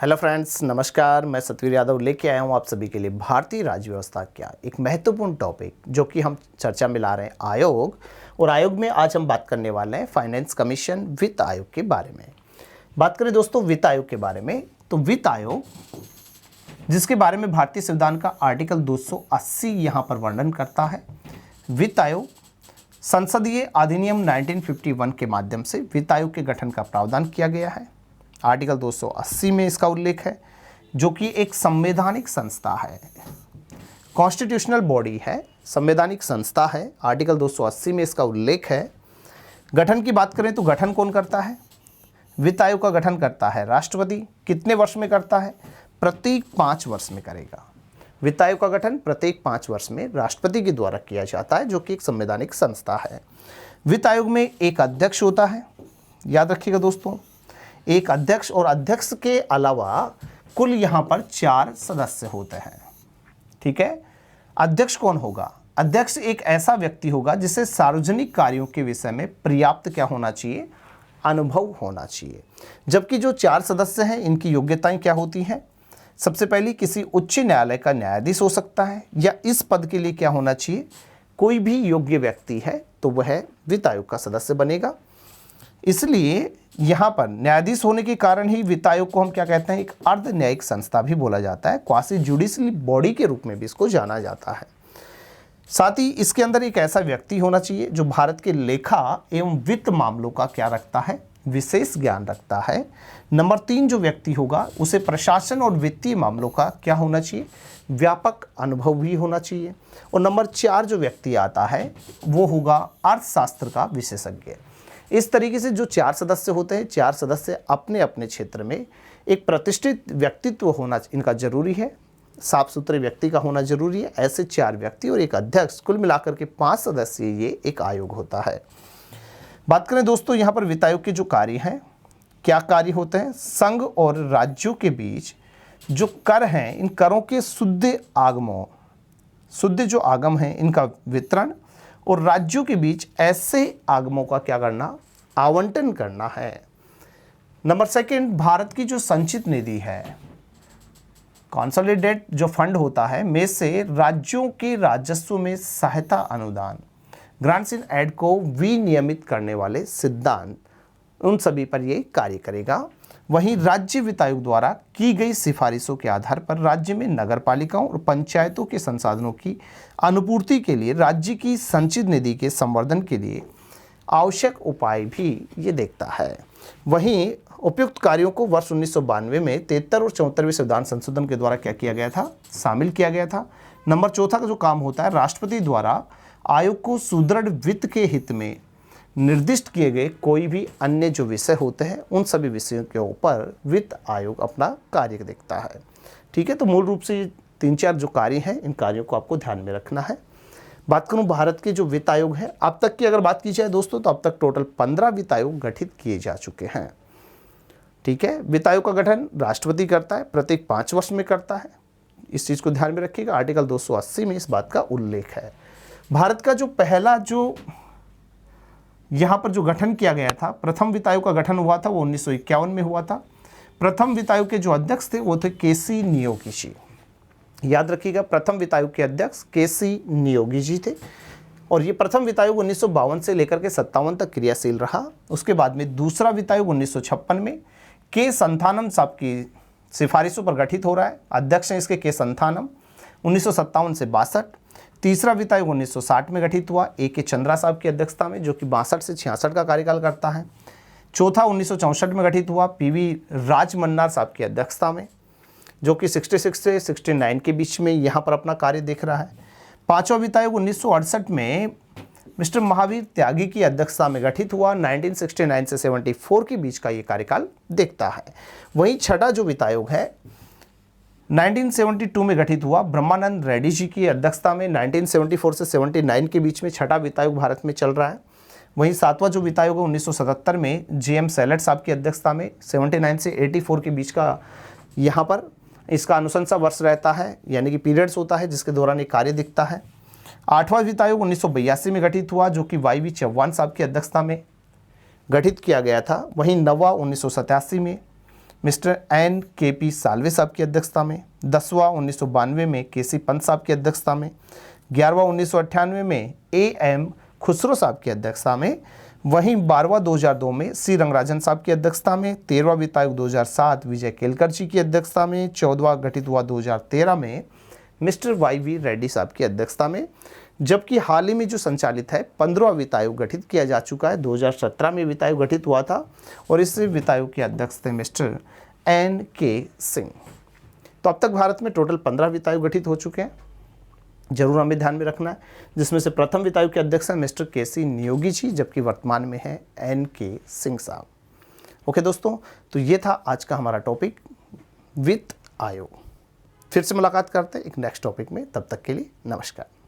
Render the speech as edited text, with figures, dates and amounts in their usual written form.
Hello friends, नमस्कार। मैं सतवीर यादव लेके आया हूँ आप सभी के लिए भारतीय राज्य व्यवस्था क्या एक महत्वपूर्ण टॉपिक जो कि हम चर्चा में ला रहे हैं आयोग। और आयोग में आज हम बात करने वाले हैं फाइनेंस कमीशन वित्त आयोग के बारे में। बात करें दोस्तों वित्त आयोग के बारे में, तो वित्त आयोग जिसके बारे में भारतीय संविधान का आर्टिकल 280 यहाँ पर वर्णन करता है। वित्त आयोग संसदीय अधिनियम 1951 के माध्यम से वित्त आयोग के गठन का प्रावधान किया गया है। आर्टिकल 280 में इसका उल्लेख है, जो कि एक संवैधानिक संस्था है, कॉन्स्टिट्यूशनल बॉडी है, संवैधानिक संस्था है। आर्टिकल 280 में इसका उल्लेख है। गठन की बात करें तो गठन कौन करता है? वित्त आयोग का गठन करता है राष्ट्रपति। कितने वर्ष में करता है? प्रत्येक 5 वर्ष में करेगा। वित्त आयोग का गठन प्रत्येक 5 वर्ष में राष्ट्रपति के द्वारा किया जाता है, जो कि एक संवैधानिक संस्था है। वित्त आयोग में एक अध्यक्ष होता है, याद रखिएगा दोस्तों, एक अध्यक्ष, और अध्यक्ष के अलावा कुल यहाँ पर 4 सदस्य होते हैं। ठीक है। अध्यक्ष कौन होगा? अध्यक्ष एक ऐसा व्यक्ति होगा जिसे सार्वजनिक कार्यों के विषय में पर्याप्त क्या होना चाहिए? अनुभव होना चाहिए। जबकि जो 4 सदस्य हैं इनकी योग्यताएं क्या होती हैं? सबसे पहली, किसी उच्च न्यायालय का न्यायाधीश हो सकता है, या इस पद के लिए क्या होना चाहिए? कोई भी योग्य व्यक्ति है तो वह वित्त आयोग का सदस्य बनेगा। इसलिए यहाँ पर न्यायाधीश होने के कारण ही वित्त आयोग को हम क्या कहते हैं? एक अर्ध न्यायिक संस्था भी बोला जाता है, क्वासी जुडिशियल बॉडी के रूप में भी इसको जाना जाता है। साथ ही इसके अंदर एक ऐसा व्यक्ति होना चाहिए जो भारत के लेखा एवं वित्त मामलों का क्या रखता है? विशेष ज्ञान रखता है। नंबर 3 जो व्यक्ति होगा उसे प्रशासन और वित्तीय मामलों का क्या होना चाहिए? व्यापक अनुभव भी होना चाहिए। और नंबर 4 जो व्यक्ति आता है वो होगा अर्थशास्त्र का विशेषज्ञ। इस तरीके से जो 4 सदस्य होते हैं, 4 सदस्य अपने अपने क्षेत्र में एक प्रतिष्ठित व्यक्तित्व होना इनका जरूरी है, साफ सुथरे व्यक्ति का होना जरूरी है। ऐसे 4 व्यक्ति और एक अध्यक्ष, कुल मिलाकर के 5 सदस्य ये एक आयोग होता है। बात करें दोस्तों यहाँ पर वित्त आयोग के जो कार्य हैं, क्या कार्य होते हैं? संघ और राज्यों के बीच जो कर हैं, इन करों के शुद्ध जो आगम हैं इनका वितरण, और राज्यों के बीच ऐसे आगमों का क्या करना? आवंटन करना है। नंबर 2, भारत की जो संचित निधि है, कंसोलिडेट जो फंड होता है, में से राज्यों के राजस्व में सहायता अनुदान, ग्रांट्स इन एड को विनियमित करने वाले सिद्धांत, उन सभी पर ये कार्य करेगा। वहीं राज्य वित्त आयोग द्वारा की गई सिफारिशों के आधार पर राज्य में नगरपालिकाओं और पंचायतों के संसाधनों की अनुपूर्ति के लिए राज्य की संचित निधि के संवर्धन के लिए आवश्यक उपाय भी ये देखता है। वहीं उपयुक्त कार्यों को वर्ष 1992 में 73 और 74वें संविधान संशोधन के द्वारा क्या किया गया था? शामिल किया गया था। नंबर 4 का जो काम होता है, राष्ट्रपति द्वारा आयोग को सुदृढ़ वित्त के हित में निर्दिष्ट किए गए कोई भी अन्य जो विषय होते हैं उन सभी विषयों के ऊपर वित्त आयोग अपना कार्य देखता है। ठीक है। तो मूल रूप से 3-4 जो कार्य हैं, इन कार्यों को आपको ध्यान में रखना है। बात करूं भारत के जो वित्त आयोग है, अब तक की अगर बात की जाए दोस्तों, तो अब तक टोटल 15 वित्त आयोग गठित किए जा चुके हैं। ठीक है। वित्त आयोग का गठन राष्ट्रपति करता है, प्रत्येक 5 वर्ष में करता है। इस चीज़ को ध्यान में रखिएगा। आर्टिकल 280 में इस बात का उल्लेख है। भारत का जो पहला जो यहाँ पर जो गठन किया गया था, प्रथम वित्त आयोग का गठन हुआ था, वो 1951 में हुआ था। प्रथम वित्त आयोग के जो अध्यक्ष थे वो थे केसी नियोगी जी। याद रखिएगा, प्रथम वित्त आयोग के अध्यक्ष केसी नियोगी जी थे। और ये प्रथम वित्त आयोग 1952 से लेकर के 57 तक क्रियाशील रहा। उसके बाद में दूसरा वित्त आयोग 1956 में के संथानम साहब की सिफारिशों पर गठित हो रहा है। अध्यक्ष हैं इसके के संथानम, 1957 से 62। तीसरा वित्त आयोग 1960 में गठित हुआ ए के चंद्रा साहब की अध्यक्षता में, जो कि 62 से 66 का कार्यकाल करता है। चौथा 1964 में गठित हुआ पीवी राजमन्नार साहब की अध्यक्षता में, जो कि 66 से 69 के बीच में यहाँ पर अपना कार्य देख रहा है। पांचवा वित्त आयोग 1968 में मिस्टर महावीर त्यागी की अध्यक्षता में गठित हुआ। 1969 से 74 के बीच का ये कार्यकाल देखता है। वहीं छठा जो वित्त आयोग है 1972 में गठित हुआ ब्रह्मानंद रेड्डी जी की अध्यक्षता में। 1974 से 79 के बीच में छठा वित्त आयोग भारत में चल रहा है। वहीं 7वां जो वित्त आयोग है 1977 में जेएम सैलट साहब की अध्यक्षता में 79 से 84 के बीच का यहाँ पर इसका अनुशंसा वर्ष रहता है, यानी कि पीरियड्स होता है जिसके दौरान ये कार्य दिखता है। 8वां वित्त आयोग 1982 में गठित हुआ, जो कि वाई वी चौहान साहब की अध्यक्षता में गठित किया गया था। वहीं 9वां 1987 में मिस्टर एन के पी साल्वे साहब की अध्यक्षता में, 10वां 1992 में के सी पंत साहब की अध्यक्षता में, 11वां 1998 में ए एम खुसरो साहब की अध्यक्षता में, वहीं 12वां 2002 में सी रंगराजन साहब की अध्यक्षता में, 13वां वित्त आयोग 2007 विजय केलकर जी की अध्यक्षता में, 14वां गठित हुआ 2013 में मिस्टर वाई वी रेड्डी साहब की अध्यक्षता में, जबकि हाल ही में जो संचालित है 15वां वित्त आयोग गठित किया जा चुका है। 2017 में वित्त आयोग गठित हुआ था और इस वित्त आयोग के अध्यक्ष थे मिस्टर एन के सिंह। तो अब तक भारत में टोटल 15 वित्त आयोग गठित हो चुके हैं, जरूर हमें ध्यान में रखना है, जिसमें से प्रथम वित्त आयोग के अध्यक्ष हैं मिस्टर के सी नियोगी जी, जबकि वर्तमान में है एन के सिंह साहब। ओके दोस्तों, तो ये था आज का हमारा टॉपिक वित्त आयोग। फिर से मुलाकात करते हैं एक नेक्स्ट टॉपिक में, तब तक के लिए नमस्कार।